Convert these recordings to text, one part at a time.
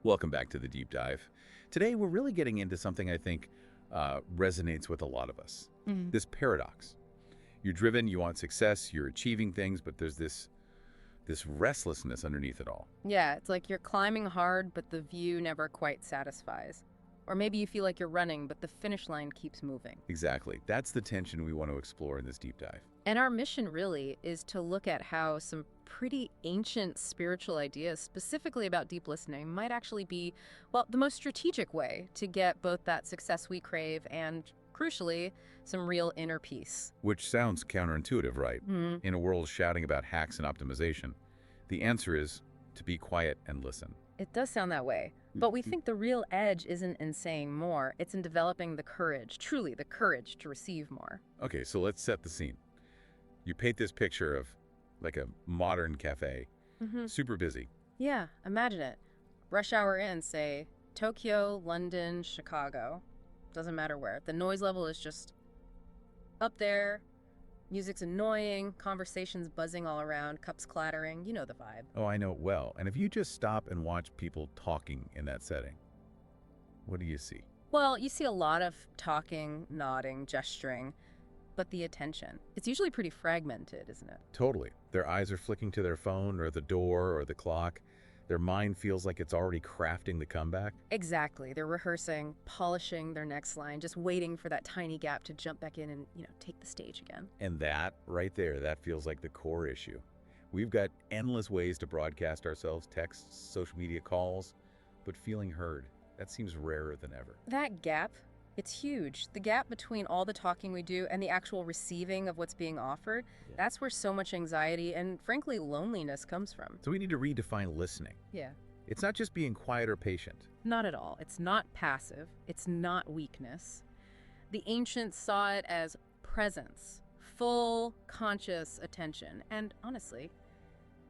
Welcome back to the deep dive. Today, we're really getting into something I think resonates with a lot of us. Mhm. This paradox. You're driven, you want success, you're achieving things, but there's this restlessness underneath it all. Yeah, it's like you're climbing hard, but the view never quite satisfies. Or maybe you feel like you're running, but the finish line keeps moving. Exactly. That's the tension we want to explore in this deep dive. And our mission really is to look at how some pretty ancient spiritual ideas, specifically about deep listening, might actually be, well, the most strategic way to get both that success we crave and, crucially, some real inner peace. Which sounds counterintuitive, right? Hmm. In a world shouting about hacks and optimization, the answer is to be quiet and listen. It does sound that way. But we think the real edge isn't in saying more, it's in developing the courage, truly the courage to receive more. Okay, so let's set the scene. You paint this picture of like a modern cafe, super busy. Yeah, imagine it. Rush hour in, say, Tokyo, London, Chicago. Doesn't matter where. The noise level is just up there. Music's annoying, conversations buzzing all around, cups clattering. You know the vibe. Oh, I know it well. And if you just stop and watch people talking in that setting, what do you see? Well, you see a lot of talking, nodding, gesturing, but the attention. It's usually pretty fragmented, isn't it? Totally. Their eyes are flicking to their phone or the door or the clock. Their mind feels like it's already crafting the comeback. Exactly. They're rehearsing, polishing their next line, just waiting for that tiny gap to jump back in and, take the stage again. And that, right there, that feels like the core issue. We've got endless ways to broadcast ourselves, texts, social media calls, but feeling heard, that seems rarer than ever. That gap, it's huge. The gap between all the talking we do and the actual receiving of what's being offered, that's where so much anxiety and, frankly, loneliness comes from. So we need to redefine listening. Yeah. It's not just being quiet or patient. Not at all. It's not passive. It's not weakness. The ancients saw it as presence, full, conscious attention. And honestly,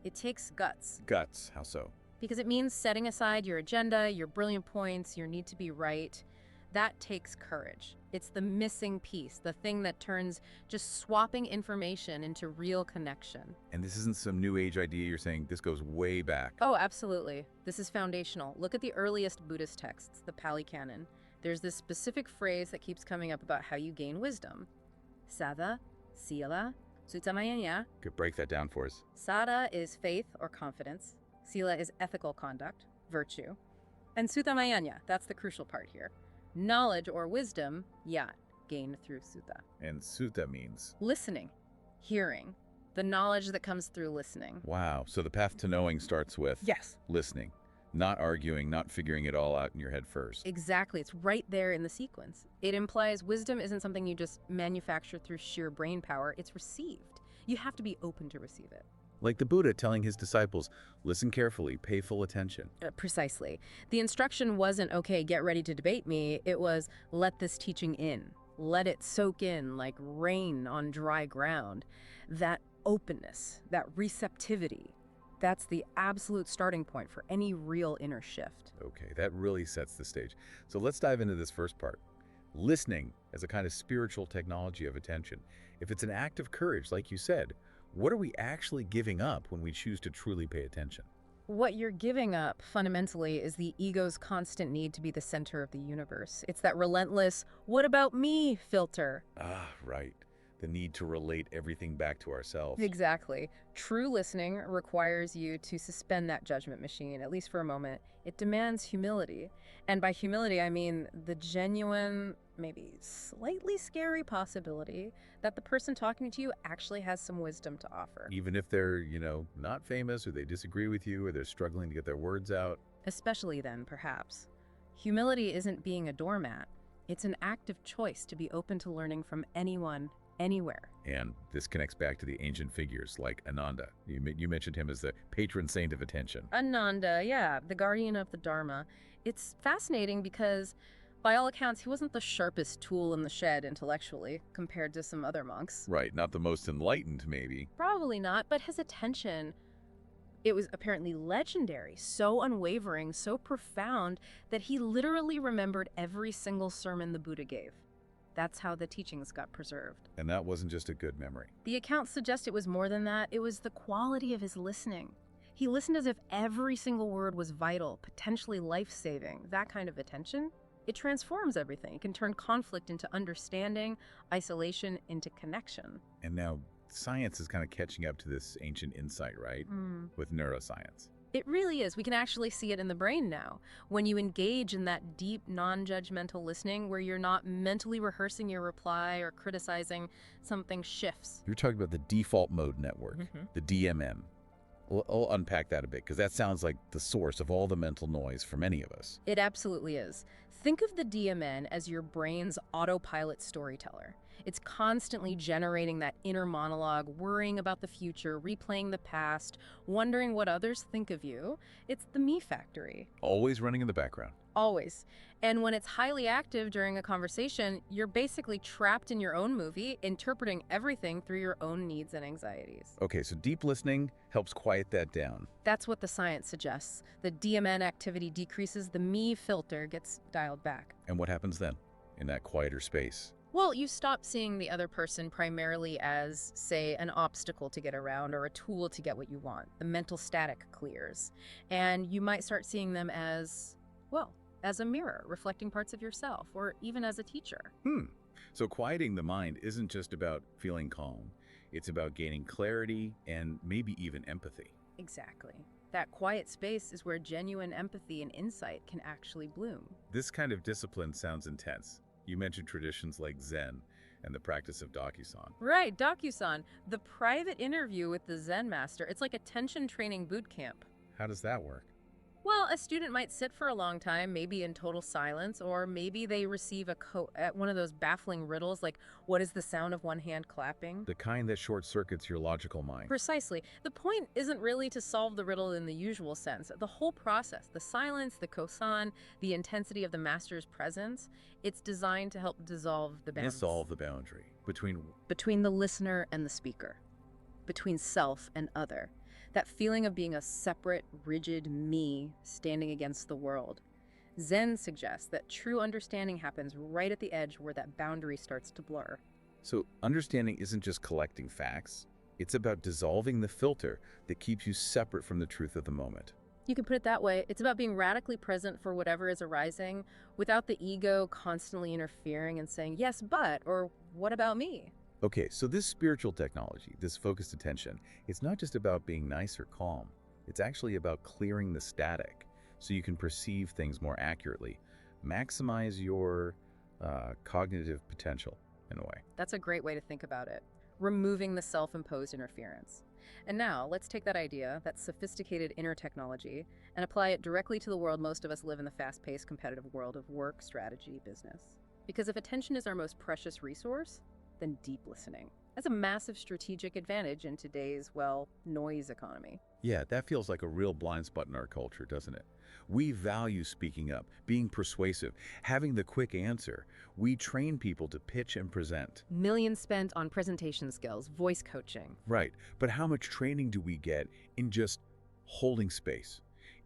it takes guts. Guts, how so? Because it means setting aside your agenda, your brilliant points, your need to be right. That takes courage. It's the missing piece, the thing that turns just swapping information into real connection. And this isn't some new age idea you're saying, this goes way back. Oh, absolutely. This is foundational. Look at the earliest Buddhist texts, the Pali Canon. There's this specific phrase that keeps coming up about how you gain wisdom. Sada, sila, sutamayanya. Could break that down for us. Sada is faith or confidence. Sila is ethical conduct, virtue. And sutamayanya, that's the crucial part here. Knowledge or wisdom, yat, gained through sutta. And sutta means? Listening, hearing, the knowledge that comes through listening. Wow, so the path to knowing starts with Yes. listening, not arguing, not figuring it all out in your head first. Exactly, it's right there in the sequence. It implies wisdom isn't something you just manufacture through sheer brain power, it's received. You have to be open to receive it. Like the Buddha telling his disciples, listen carefully, pay full attention. Precisely. The instruction wasn't, okay, get ready to debate me. It was, let this teaching in. Let it soak in like rain on dry ground. That openness, that receptivity, that's the absolute starting point for any real inner shift. Okay, that really sets the stage. So let's dive into this first part. Listening as a kind of spiritual technology of attention. If it's an act of courage, like you said, what are we actually giving up when we choose to truly pay attention? What you're giving up, fundamentally, is the ego's constant need to be the center of the universe. It's that relentless, what about me filter. Ah, right. The need to relate everything back to ourselves. Exactly. True listening requires you to suspend that judgment machine, at least for a moment. It demands humility. And by humility, I mean the genuine, maybe slightly scary possibility that the person talking to you actually has some wisdom to offer. Even if they're, not famous or they disagree with you or they're struggling to get their words out. Especially then, perhaps. Humility isn't being a doormat. It's an active choice to be open to learning from anyone, anywhere. And this connects back to the ancient figures like Ananda. You mentioned him as the patron saint of attention. Ananda, yeah, the guardian of the Dharma. It's fascinating because, by all accounts, he wasn't the sharpest tool in the shed intellectually compared to some other monks. Right, not the most enlightened, maybe. Probably not, but his attention, it was apparently legendary, so unwavering, so profound, that he literally remembered every single sermon the Buddha gave. That's how the teachings got preserved. And that wasn't just a good memory. The accounts suggest it was more than that. It was the quality of his listening. He listened as if every single word was vital, potentially life-saving. That kind of attention, it transforms everything. It can turn conflict into understanding, isolation into connection. And now science is kind of catching up to this ancient insight, right? With neuroscience. It really is. We can actually see it in the brain now. When you engage in that deep, non-judgmental listening where you're not mentally rehearsing your reply or criticizing, something shifts. You're talking about the default mode network, the DMN. I'll unpack that a bit because that sounds like the source of all the mental noise for many of us. It absolutely is. Think of the DMN as your brain's autopilot storyteller. It's constantly generating that inner monologue, worrying about the future, replaying the past, wondering what others think of you. It's the me factory. Always running in the background. Always. And when it's highly active during a conversation, you're basically trapped in your own movie, interpreting everything through your own needs and anxieties. Okay, so deep listening helps quiet that down. That's what the science suggests. The DMN activity decreases, the me filter gets dialed back. And what happens then in that quieter space? Well, you stop seeing the other person primarily as, say, an obstacle to get around or a tool to get what you want. The mental static clears. And you might start seeing them as, well, as a mirror, reflecting parts of yourself, or even as a teacher. So quieting the mind isn't just about feeling calm. It's about gaining clarity and maybe even empathy. Exactly. That quiet space is where genuine empathy and insight can actually bloom. This kind of discipline sounds intense. You mentioned traditions like Zen and the practice of Dokusan. Right, Dokusan, the private interview with the Zen master. It's like a tension training boot camp. How does that work? Well, a student might sit for a long time, maybe in total silence, or maybe they receive one of those baffling riddles like, what is the sound of one hand clapping? The kind that short-circuits your logical mind. Precisely. The point isn't really to solve the riddle in the usual sense. The whole process, the silence, the kosan, the intensity of the master's presence, it's designed to help dissolve the boundaries. Dissolve the boundary Between the listener and the speaker. Between self and other. That feeling of being a separate, rigid me standing against the world. Zen suggests that true understanding happens right at the edge where that boundary starts to blur. So understanding isn't just collecting facts. It's about dissolving the filter that keeps you separate from the truth of the moment. You can put it that way. It's about being radically present for whatever is arising without the ego constantly interfering and saying, yes, but, or what about me? Okay, so this spiritual technology, this focused attention, it's not just about being nice or calm. It's actually about clearing the static so you can perceive things more accurately. Maximize your cognitive potential, in a way. That's a great way to think about it. Removing the self-imposed interference. And now, let's take that idea, that sophisticated inner technology, and apply it directly to the world most of us live in, the fast-paced, competitive world of work, strategy, business. Because if attention is our most precious resource, then deep listening. That's a massive strategic advantage in today's, well, noise economy. Yeah, that feels like a real blind spot in our culture, doesn't it? We value speaking up, being persuasive, having the quick answer. We train people to pitch and present. Millions spent on presentation skills, voice coaching. Right, but how much training do we get in just holding space?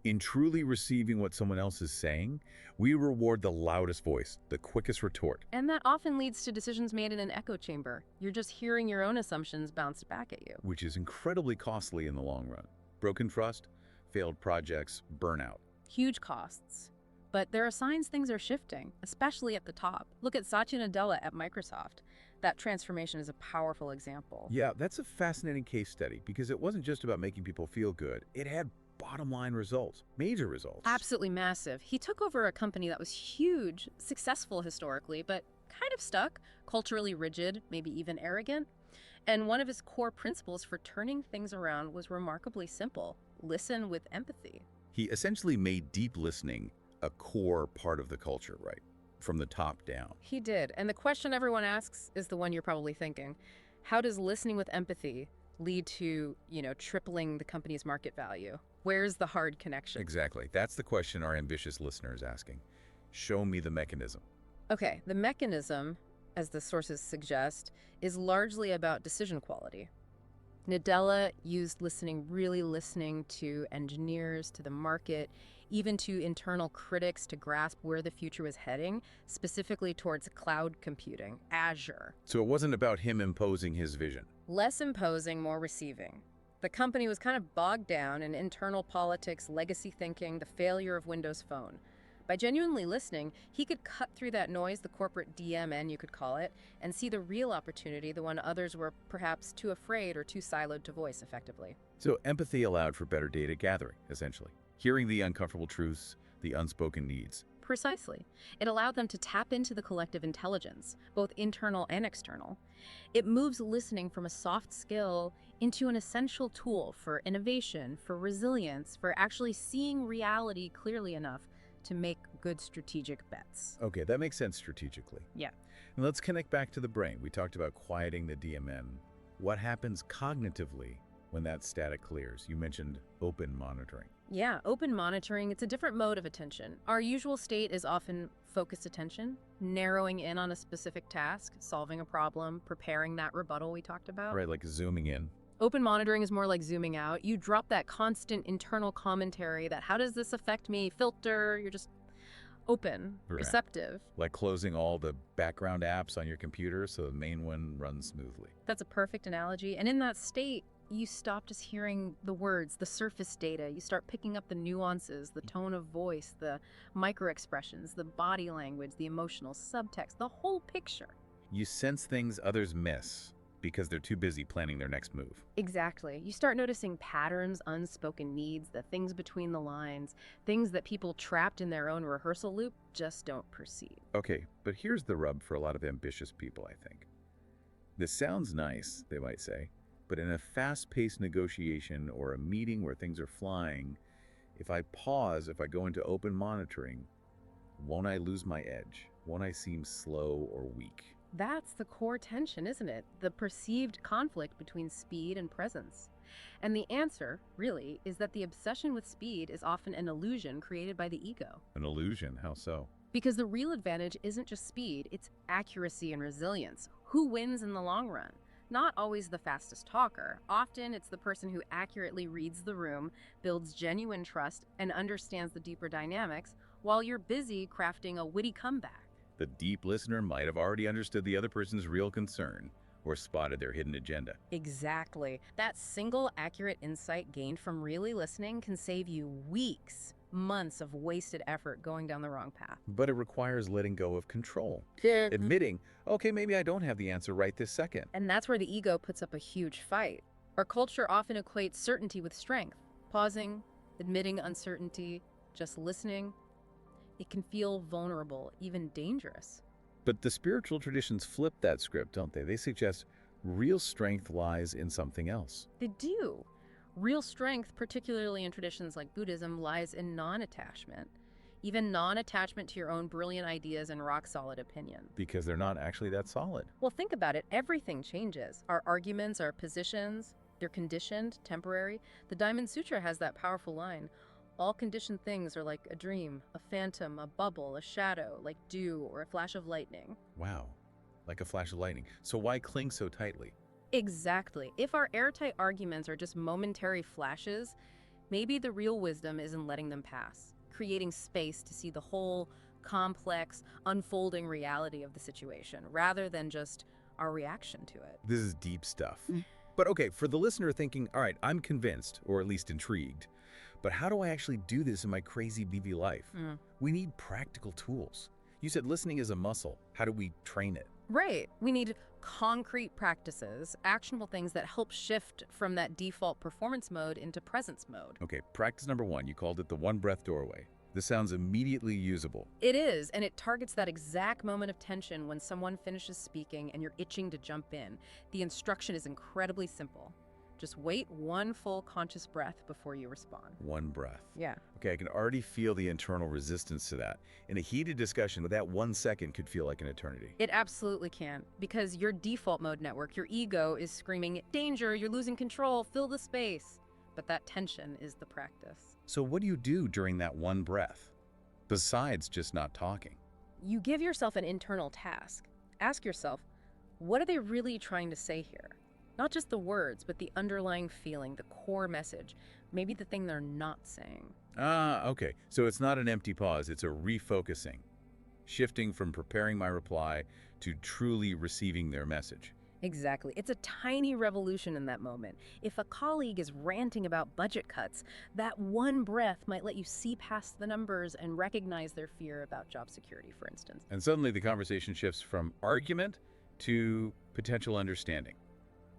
In truly receiving what someone else is saying, we reward the loudest voice, the quickest retort. And that often leads to decisions made in an echo chamber. You're just hearing your own assumptions bounced back at you. Which is incredibly costly in the long run. Broken trust, failed projects, burnout. Huge costs. But there are signs things are shifting, especially at the top. Look at Satya Nadella at Microsoft. That transformation is a powerful example. Yeah, that's a fascinating case study because it wasn't just about making people feel good. It had bottom line results, major results. Absolutely massive. He took over a company that was huge, successful historically, but kind of stuck, culturally rigid, maybe even arrogant. And one of his core principles for turning things around was remarkably simple: listen with empathy. He essentially made deep listening a core part of the culture, right? From the top down. He did. And the question everyone asks is the one you're probably thinking. How does listening with empathy lead to, tripling the company's market value? Where's the hard connection? Exactly. That's the question our ambitious listener is asking. Show me the mechanism. Okay, the mechanism, as the sources suggest, is largely about decision quality. Nadella used really listening to engineers, to the market, even to internal critics to grasp where the future was heading, specifically towards cloud computing, Azure. So it wasn't about him imposing his vision. Less imposing, more receiving. The company was kind of bogged down in internal politics, legacy thinking, the failure of Windows Phone. By genuinely listening, he could cut through that noise, the corporate DMN you could call it, and see the real opportunity, the one others were perhaps too afraid or too siloed to voice effectively. So empathy allowed for better data gathering, essentially. Hearing the uncomfortable truths, the unspoken needs. Precisely. It allowed them to tap into the collective intelligence, both internal and external. It moves listening from a soft skill into an essential tool for innovation, for resilience, for actually seeing reality clearly enough to make good strategic bets. Okay, that makes sense strategically. Yeah. And let's connect back to the brain. We talked about quieting the DMN. What happens cognitively when that static clears? You mentioned open monitoring. Yeah, open monitoring, it's a different mode of attention. Our usual state is often focused attention, narrowing in on a specific task, solving a problem, preparing that rebuttal we talked about. Right, like zooming in. Open monitoring is more like zooming out. You drop that constant internal commentary that how does this affect me, filter, you're just open, Right. receptive. Like closing all the background apps on your computer so the main one runs smoothly. That's a perfect analogy. And in that state, you stop just hearing the words, the surface data. You start picking up the nuances, the tone of voice, the micro-expressions, the body language, the emotional subtext, the whole picture. You sense things others miss because they're too busy planning their next move. Exactly. You start noticing patterns, unspoken needs, the things between the lines, things that people trapped in their own rehearsal loop just don't perceive. Okay, but here's the rub for a lot of ambitious people, I think. This sounds nice, they might say, but in a fast-paced negotiation or a meeting where things are flying, if I pause, if I go into open monitoring, won't I lose my edge? Won't I seem slow or weak? That's the core tension, isn't it? The perceived conflict between speed and presence. And the answer, really, is that the obsession with speed is often an illusion created by the ego. An illusion, how so? Because the real advantage isn't just speed, it's accuracy and resilience. Who wins in the long run? Not always the fastest talker. Often it's the person who accurately reads the room, builds genuine trust, and understands the deeper dynamics while you're busy crafting a witty comeback. The deep listener might have already understood the other person's real concern or spotted their hidden agenda. Exactly. That single accurate insight gained from really listening can save you weeks, months of wasted effort going down the wrong path. But it requires letting go of control. Admitting, okay, maybe I don't have the answer right this second. And that's where the ego puts up a huge fight. Our culture often equates certainty with strength. Pausing, admitting uncertainty, just listening. It can feel vulnerable, even dangerous. But the spiritual traditions flip that script, don't they? They suggest real strength lies in something else. They do. Real strength, particularly in traditions like Buddhism, lies in non-attachment. Even non-attachment to your own brilliant ideas and rock-solid opinion. Because they're not actually that solid. Well, think about it. Everything changes. Our arguments, our positions, they're conditioned, temporary. The Diamond Sutra has that powerful line. All conditioned things are like a dream, a phantom, a bubble, a shadow, like dew or a flash of lightning. Wow, like a flash of lightning. So why cling so tightly? Exactly. If our airtight arguments are just momentary flashes, maybe the real wisdom is in letting them pass, creating space to see the whole, complex, unfolding reality of the situation, rather than just our reaction to it. This is deep stuff. But okay, for the listener thinking, all right, I'm convinced, or at least intrigued, but how do I actually do this in my crazy busy life? We need practical tools. You said listening is a muscle. How do we train it? Right. We need concrete practices, actionable things that help shift from that default performance mode into presence mode. Okay, practice number 1, you called it the one breath doorway. This sounds immediately usable. It is, and it targets that exact moment of tension when someone finishes speaking and you're itching to jump in. The instruction is incredibly simple. Just wait one full conscious breath before you respond. One breath. Yeah. Okay, I can already feel the internal resistance to that. In a heated discussion, that 1 second could feel like an eternity. It absolutely can, because your default mode network, your ego, is screaming, danger, you're losing control, fill the space. But that tension is the practice. So what do you do during that one breath, besides just not talking? You give yourself an internal task. Ask yourself, what are they really trying to say here? Not just the words, but the underlying feeling, the core message, maybe the thing they're not saying. Ah, okay. So it's not an empty pause, it's a refocusing. Shifting from preparing my reply to truly receiving their message. Exactly. It's a tiny revolution in that moment. If a colleague is ranting about budget cuts, that one breath might let you see past the numbers and recognize their fear about job security, for instance. And suddenly the conversation shifts from argument to potential understanding.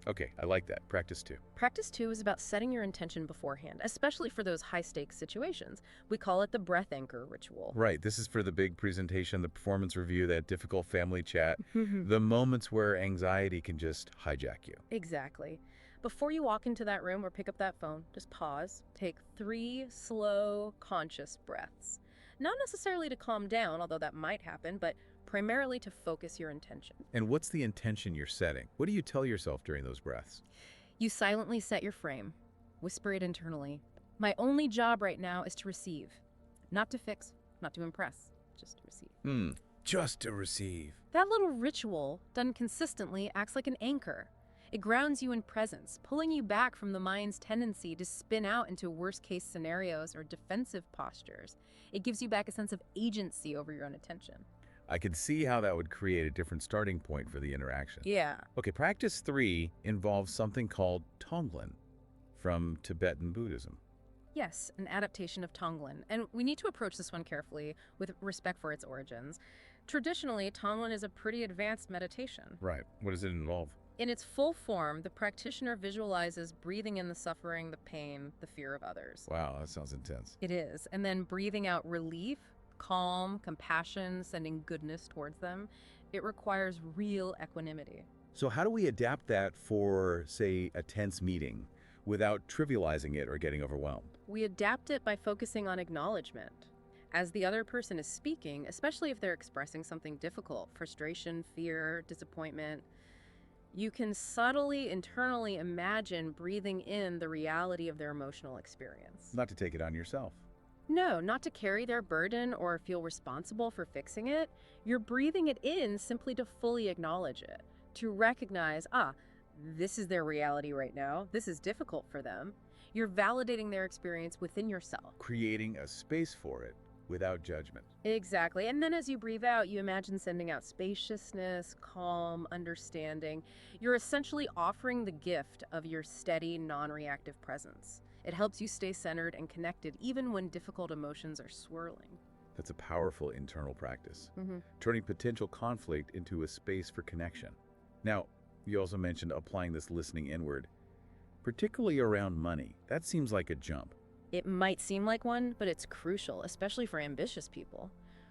Okay, I like that. Practice 2. Practice 2 is about setting your intention beforehand, especially for those high-stakes situations. We call it the breath anchor ritual. Right, this is for the big presentation, the performance review, that difficult family chat, the moments where anxiety can just hijack you. Exactly. Before you walk into that room or pick up that phone, just pause, take 3 slow, conscious breaths. Not necessarily to calm down, although that might happen, but primarily to focus your intention. And what's the intention you're setting? What do you tell yourself during those breaths? You silently set your frame. Whisper it internally. My only job right now is to receive. Not to fix, not to impress, just to receive. Just to receive. That little ritual, done consistently, acts like an anchor. It grounds you in presence, pulling you back from the mind's tendency to spin out into worst-case scenarios or defensive postures. It gives you back a sense of agency over your own attention. I could see how that would create a different starting point for the interaction. Yeah. Okay, practice 3 involves something called Tonglen from Tibetan Buddhism. Yes, an adaptation of Tonglen. And we need to approach this one carefully with respect for its origins. Traditionally, Tonglen is a pretty advanced meditation. Right. What does it involve? In its full form, the practitioner visualizes breathing in the suffering, the pain, the fear of others. Wow, that sounds intense. It is. And then breathing out relief, calm, compassion, sending goodness towards them. It requires real equanimity. So how do we adapt that for, say, a tense meeting without trivializing it or getting overwhelmed? We adapt it by focusing on acknowledgement. As the other person is speaking, especially if they're expressing something difficult, frustration, fear, disappointment, you can subtly, internally imagine breathing in the reality of their emotional experience. Not to take it on yourself. No, not to carry their burden or feel responsible for fixing it. You're breathing it in simply to fully acknowledge it, to recognize, this is their reality right now. This is difficult for them. You're validating their experience within yourself. Creating a space for it without judgment. Exactly. And then as you breathe out, you imagine sending out spaciousness, calm, understanding. You're essentially offering the gift of your steady, non-reactive presence. It helps you stay centered and connected even when difficult emotions are swirling. That's a powerful internal practice, turning potential conflict into a space for connection. Now, you also mentioned applying this listening inward, particularly around money. That seems like a jump. It might seem like one, but it's crucial, especially for ambitious people.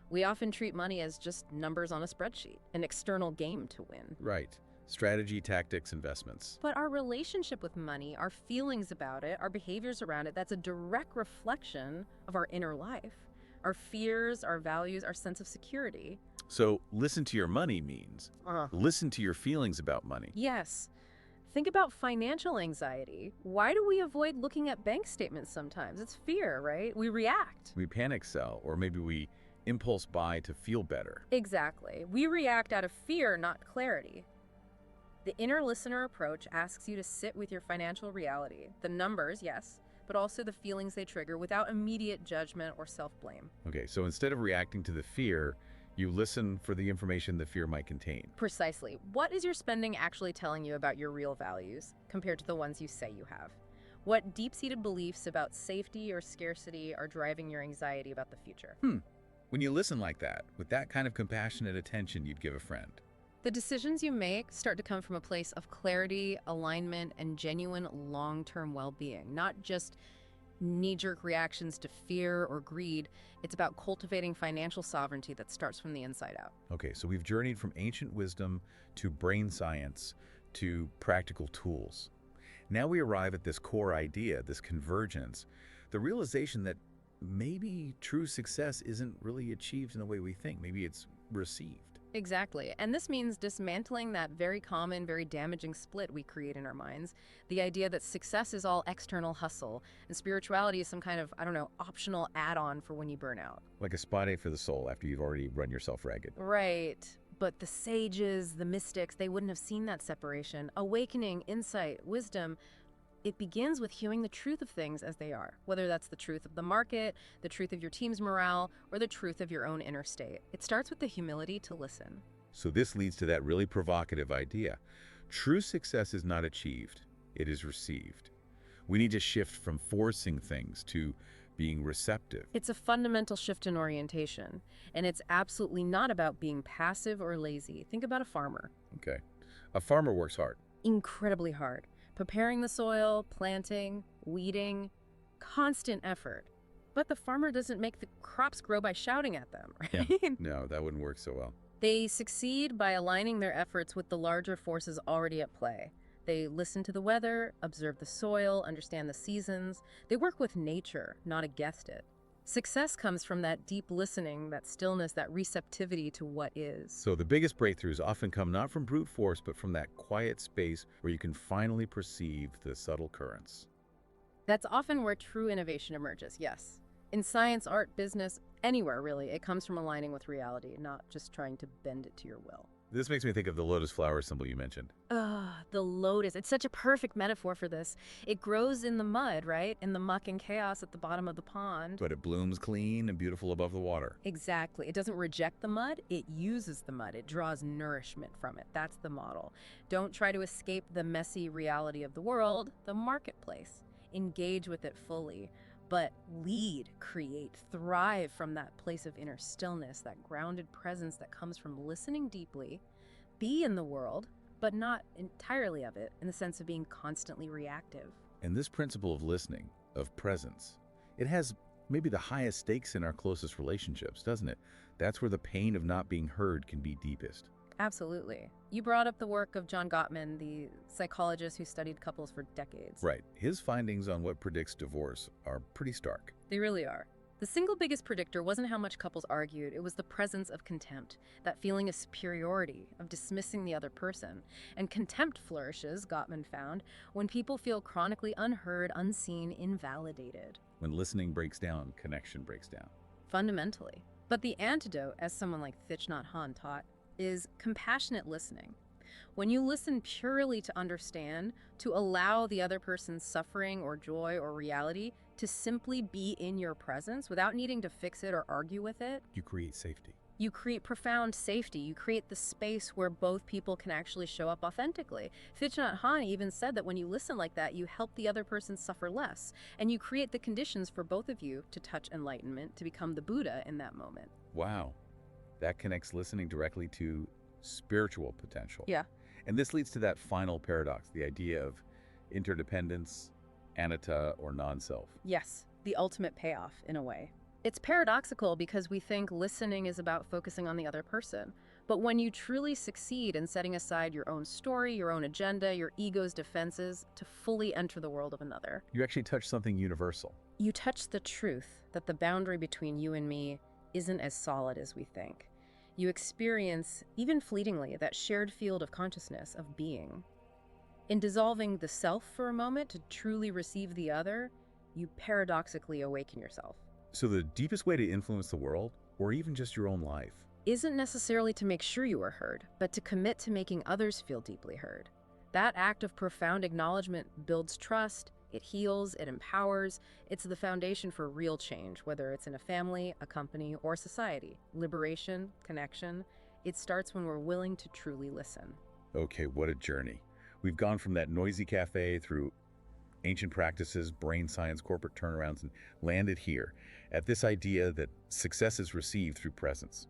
We often treat money as just numbers on a spreadsheet, an external game to win. Right. Strategy, tactics, investments. But our relationship with money, our feelings about it, our behaviors around it, that's a direct reflection of our inner life. Our fears, our values, our sense of security. So listen to your money means listen to your feelings about money. Yes. Think about financial anxiety. Why do we avoid looking at bank statements sometimes? It's fear, right? We react. We panic sell, or maybe we impulse buy to feel better. Exactly. We react out of fear, not clarity. The inner listener approach asks you to sit with your financial reality. The numbers, yes, but also the feelings they trigger without immediate judgment or self-blame. Okay, so instead of reacting to the fear, you listen for the information the fear might contain. Precisely. What is your spending actually telling you about your real values compared to the ones you say you have? What deep-seated beliefs about safety or scarcity are driving your anxiety about the future? When you listen like that, with that kind of compassionate attention you'd give a friend, the decisions you make start to come from a place of clarity, alignment, and genuine long-term well-being, not just knee-jerk reactions to fear or greed. It's about cultivating financial sovereignty that starts from the inside out. Okay, so we've journeyed from ancient wisdom to brain science to practical tools. Now we arrive at this core idea, this convergence, the realization that maybe true success isn't really achieved in the way we think. Maybe it's received. Exactly. And this means dismantling that very common, very damaging split we create in our minds. The idea that success is all external hustle and spirituality is some kind of, optional add-on for when you burn out. Like a spa day for the soul after you've already run yourself ragged. Right. But the sages, the mystics, they wouldn't have seen that separation. Awakening, insight, wisdom, it begins with hearing the truth of things as they are, whether that's the truth of the market, the truth of your team's morale, or the truth of your own inner state. It starts with the humility to listen. So this leads to that really provocative idea. True success is not achieved, it is received. We need to shift from forcing things to being receptive. It's a fundamental shift in orientation, and it's absolutely not about being passive or lazy. Think about a farmer. Okay. A farmer works hard. Incredibly hard. Preparing the soil, planting, weeding, constant effort. But the farmer doesn't make the crops grow by shouting at them, right? Yeah. No, that wouldn't work so well. They succeed by aligning their efforts with the larger forces already at play. They listen to the weather, observe the soil, understand the seasons. They work with nature, not against it. Success comes from that deep listening, that stillness, that receptivity to what is. So the biggest breakthroughs often come not from brute force, but from that quiet space where you can finally perceive the subtle currents. That's often where true innovation emerges, yes. In science, art, business, anywhere really, it comes from aligning with reality, not just trying to bend it to your will. This makes me think of the lotus flower symbol you mentioned. The lotus. It's such a perfect metaphor for this. It grows in the mud, right? In the muck and chaos at the bottom of the pond. But it blooms clean and beautiful above the water. Exactly. It doesn't reject the mud, it uses the mud. It draws nourishment from it. That's the model. Don't try to escape the messy reality of the world, the marketplace. Engage with it fully. But lead, create, thrive from that place of inner stillness, that grounded presence that comes from listening deeply, be in the world, but not entirely of it, in the sense of being constantly reactive. And this principle of listening, of presence, it has maybe the highest stakes in our closest relationships, doesn't it? That's where the pain of not being heard can be deepest. Absolutely. You brought up the work of John Gottman, the psychologist who studied couples for decades. Right. His findings on what predicts divorce are pretty stark. They really are. The single biggest predictor wasn't how much couples argued, it was the presence of contempt, that feeling of superiority, of dismissing the other person. And contempt flourishes, Gottman found, when people feel chronically unheard, unseen, invalidated. When listening breaks down, connection breaks down. Fundamentally. But the antidote, as someone like Thich Nhat Hanh taught, is compassionate listening. When you listen purely to understand, to allow the other person's suffering or joy or reality to simply be in your presence without needing to fix it or argue with it, You create safety. you create profound safety. You create the space where both people can actually show up authentically. Thich Nhat Hanh even said that when you listen like that, you help the other person suffer less, and you create the conditions for both of you to touch enlightenment, to become the Buddha in that moment. Wow. That connects listening directly to spiritual potential. Yeah. And this leads to that final paradox, the idea of interdependence, anatta, or non-self. Yes, the ultimate payoff, in a way. It's paradoxical because we think listening is about focusing on the other person. But when you truly succeed in setting aside your own story, your own agenda, your ego's defenses to fully enter the world of another, You actually touch something universal. you touch the truth that the boundary between you and me isn't as solid as we think. You experience, even fleetingly, that shared field of consciousness, of being. In dissolving the self for a moment to truly receive the other, you paradoxically awaken yourself. So the deepest way to influence the world, or even just your own life, Isn't necessarily to make sure you are heard, but to commit to making others feel deeply heard. That act of profound acknowledgement builds trust, it heals, it empowers. It's the foundation for real change, whether it's in a family, a company, or society. Liberation, connection. It starts when we're willing to truly listen. okay, what a journey. We've gone from that noisy cafe through ancient practices, brain science, corporate turnarounds, and landed here at this idea that success is received through presence.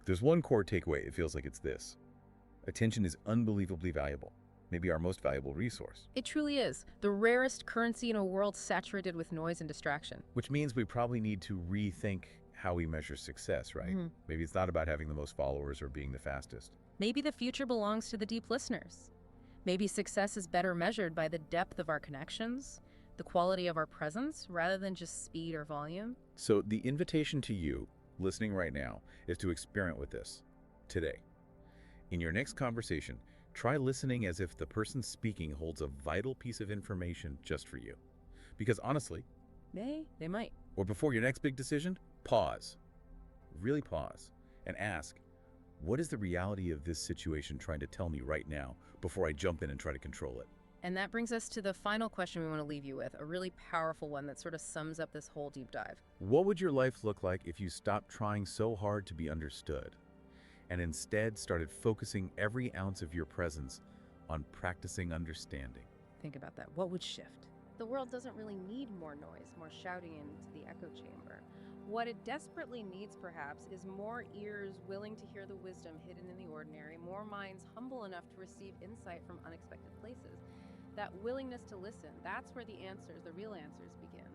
There's one core takeaway, it feels like it's this. Attention is unbelievably valuable, maybe our most valuable resource. It truly is the rarest currency in a world saturated with noise and distraction. Which means we probably need to rethink how we measure success, right? Mhm. Maybe it's not about having the most followers or being the fastest. Maybe the future belongs to the deep listeners. Maybe success is better measured by the depth of our connections, the quality of our presence, rather than just speed or volume. So the invitation to you, listening right now, is to experiment with this today. In your next conversation, try listening as if the person speaking holds a vital piece of information just for you. Because honestly, They might. or before your next big decision, pause. Really pause and ask, what is the reality of this situation trying to tell me right now before I jump in and try to control it? And that brings us to the final question we want to leave you with, a really powerful one that sort of sums up this whole deep dive. What would your life look like if you stopped trying so hard to be understood and instead started focusing every ounce of your presence on practicing understanding. Think about that. What would shift? The world doesn't really need more noise, more shouting into the echo chamber. What it desperately needs, perhaps, is more ears willing to hear the wisdom hidden in the ordinary, more minds humble enough to receive insight from unexpected places. That willingness to listen, that's where the answers, the real answers, begin.